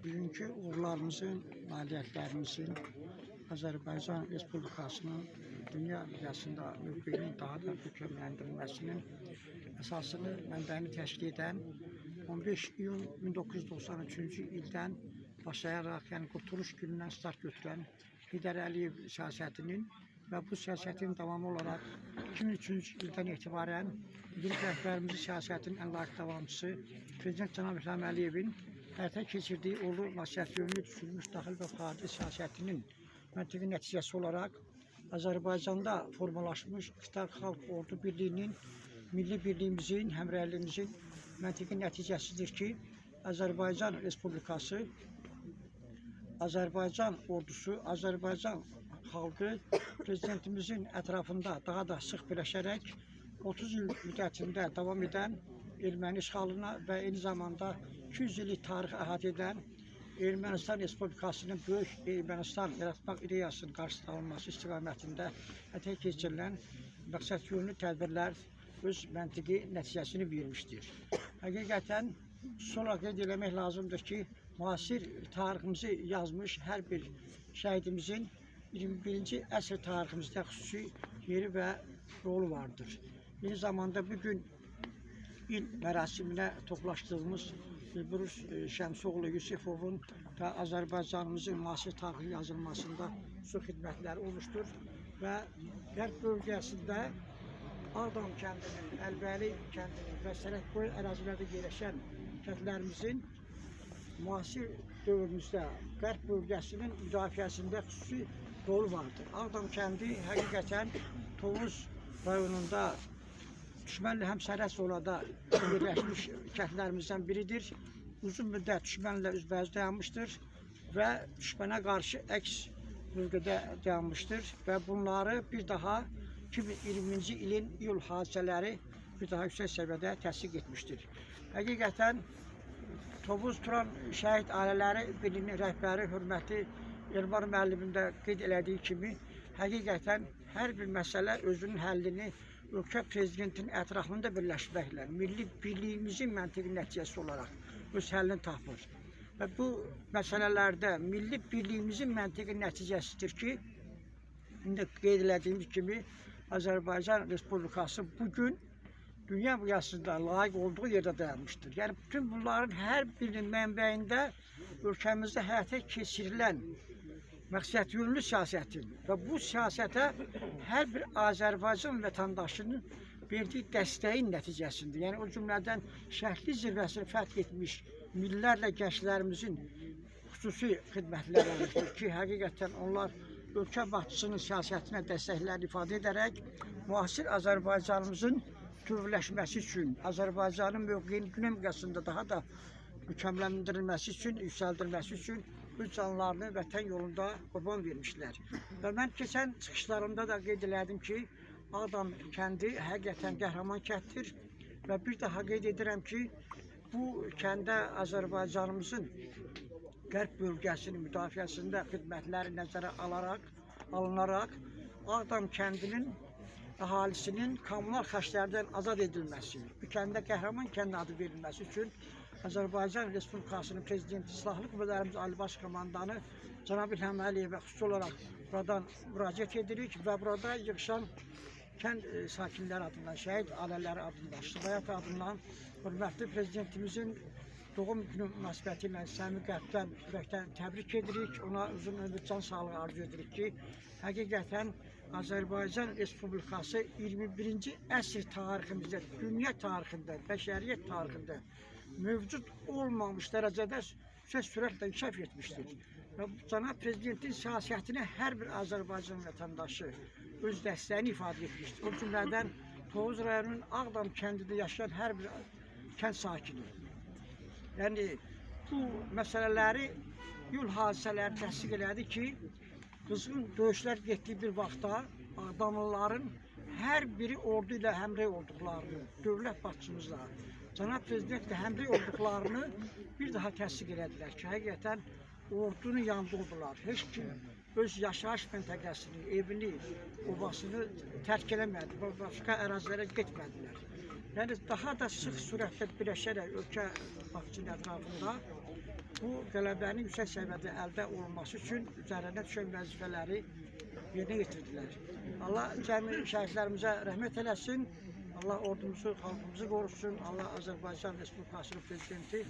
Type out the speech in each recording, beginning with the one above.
bugünkü uğurlarımızın, nailiyyətlərimizin Azərbaycan Respublikasının dünya miqyasında mövqeyinin daha da möhkəmləndirilməsinin əsasını, mənbəyini təşkil edən 15 iyun 1993-cü ildən başlayaraq, yəni Qurtuluş günündən start götürən Heydər Əliyev siyasətinin və bu siyasətin davamı olaraq 2003-cü ildən etibarən ilk rəhbərimizin siyasətinin ən layiq davamçısı Prezident Cənab İlham Əliyevin həyata keçirdiyi uğurlu nəsihət yönlü düşülmüş daxili və xarici siyasətinin məntiqi nəticəsi olaraq Azərbaycanda formalaşmış İqtidar Xalq Ordu Birliyinin, milli birliyimizin, həmrəyliyimizin məntiqi nəticəsidir ki, Azərbaycan Respublikası, Azərbaycan ordusu, Azərbaycan xalqı prezidentimizin ətrafında daha da sıx birləşərək 30 il müddətində davam edən erməni işğalına və eyni zamanda 200 illik tarixi əhatə edən Ermənistan Respublikasının böyük Ermənistan yaratmaq ideyasının qarşısında alınması istiqamətində həyata keçirilən məqsədyönlü tədbirlər öz məntiqi nəticəsini vermişdir. Həqiqətən sonra qeyd eləmək lazımdır ki, müasir tariximizi yazmış hər bir şəhidimizin 21-ci əsr tariximizdə xüsusi yeri və rolu vardır. Eyni zamanda bugün il mərasiminə toplaşdığımız Bruce Şəmsoğlu Yusifovun da Azərbaycanımızın müasir tarixi yazılmasında xüsusi xidmətləri olmuşdur və Qərb bölgəsində Ağdam kəndinin, Əlbəli kəndinin və Sərəkboy ərazilərdə yerləşən kəndlərimizin müasir dövrümüzdə Qərb bölgəsinin müdafiəsində xüsusi rolu vardır. Ağdam kəndi həqiqətən Tovuz rayonunda düşmənlə həmsərhəd zonada yerləşmiş kəndlərimizdən biridir. Uzun müddət düşmənlə üzbəüz dayanmışdır və düşmənə qarşı əks bölgədə dayanmışdır və bunları bir daha 2020-ci ilin iyul hadisələri bir daha yüksək səviyyədə təsdiq etmişdir. Həqiqətən Tovuz Turan Şəhid Ailələri Birliyinin rəhbəri hörmətli Elmar müəllimin də qeyd elədiyi kimi, həqiqətən hər bir məsələ özünün həllini ölkə prezidentinin ətrafında birləşməklə milli birliyimizin məntiqi nəticəsi olaraq öz həllini tapır. Və bu məsələlərdə milli birliyimizin məntiqi nəticəsidir ki, indi qeyd elədiyimiz kimi Azərbaycan Respublikası bugün dünya miqyasında layiq olduğu yerdə dayanmışdır. Yəni bütün bunların hər birinin mənbəyində ölkəmizdə həyata keçirilən məqsədyönlü siyasətin və bu siyasətə hər bir Azərbaycan vətəndaşının verdiyi dəstəyin nəticəsidir. Yəni o cümlədən şərtli zirvəsini fəth etmiş millərlə gənclərimizin xüsusi xidmətləri olmuşdur ki, həqiqətən onlar ölkə başçısının siyasətinə dəstəklərini ifadə edərək müasir Azərbaycanımızın bütövləşməsi üçün, Azərbaycanın mövqeyinin dünya miqyasında daha da mükəmməlləşdirilməsi üçün, yüksəldilməsi üçün öz canlarını vətən yolunda qurban vermişlər. Və mən keçən çıxışlarımda da qeyd elədim ki, Ağdam kəndi həqiqətən qəhrəman kənddir və bir daha qeyd edirəm ki, bu kəndə Azərbaycanımızın Qərb bölgəsinin müdafiəsində xidmətləri nəzərə alınaraq Ağdam kəndinin əhalisinin kommunal xərclərdən azad edilməsi, bu kəndə qəhrəman kənd adı verilməsi üçün Azərbaycan Respublikasının Prezidenti Silahlı Qüvvələrimiz Ali Baş Komandanı Cənab İlham Əliyevə xüsusi olaraq buradan müraciət edirik və burada yığışan kənd sakinləri adından, şəhid ailələri adından, Şıbayat adından hörmətli Prezidentimizin doğum günü münasibəti ilə səmimi qəlbdən, ürəkdən təbrik edirik. Ona uzun ömür, can sağlığı arzu edirik ki, həqiqətən Azərbaycan Respublikası 21-ci əsr tariximizdə, dünya tarixində, bəşəriyyət tarixində mövcud olmamış dərəcədə sürətlə inkişaf etmişdir. Və Cənab Prezidentin siyasətinə hər bir Azərbaycan vətəndaşı öz dəstəyini ifadə etmişdir. O cümlədən Tovuz rayonunun Ağdam kəndində yaşayan hər bir kənd sakini. Yəni, bu məsələləri, yol hadisələri təsdiq elədi ki, qızğın döyüşlər getdiyi bir vaxtda Ağdamlıların hər biri ordu ilə həmrəy olduqlarını, dövlət başçımızla, Cənab Prezidentlə həmrəy olduqlarını bir daha təsdiq elədilər ki, həqiqətən ordunun yanında oldular. Heç kim öz yaşayış məntəqəsini, evini, obasını tərk eləmədi və başqa ərazilərə getmədilər. Yəni daha da sıx sürətlə birləşərək ölkə başçının ətrafında bu qələbənin yüksək səviyyədə əldə olunması üçün üzərinə düşən vəzifələri yerinə yetirdilər. Allah cəmi şəhidlərimizə rəhmət eləsin. Allah ordumuzu, xalqımızı qorusun. Allah Azərbaycan Respublikasının prezidenti,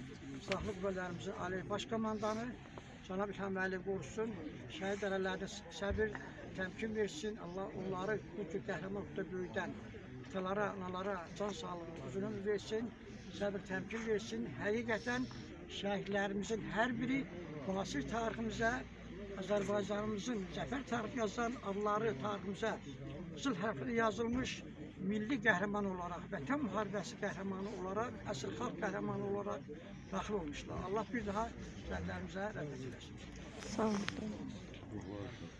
silahlı qüvvələrimizin ali baş komandanı Cənab İlham Əliyev qorusun. Şəhid ailələrində səbir, təmkin versin. Allah onları bu tür qəhrəmanlıqda böyüdən atalara, analara can sağlığı, uzun ömür versin. Səbir, təmkin versin. Həqiqətən şəhidlərimizin hər biri müasir tariximizə, Azərbaycanımızın zəfər tarixi yazan adları tariximizə qızıl hərflə yazılmış milli qəhrəman olaraq, Vətən müharibəsi qəhrəmanı olaraq, əsr xalq qəhrəmanı olaraq daxil olmuşlar. Allah bir daha şəhidlərimizə rəhmət eləsin. Sağ olun.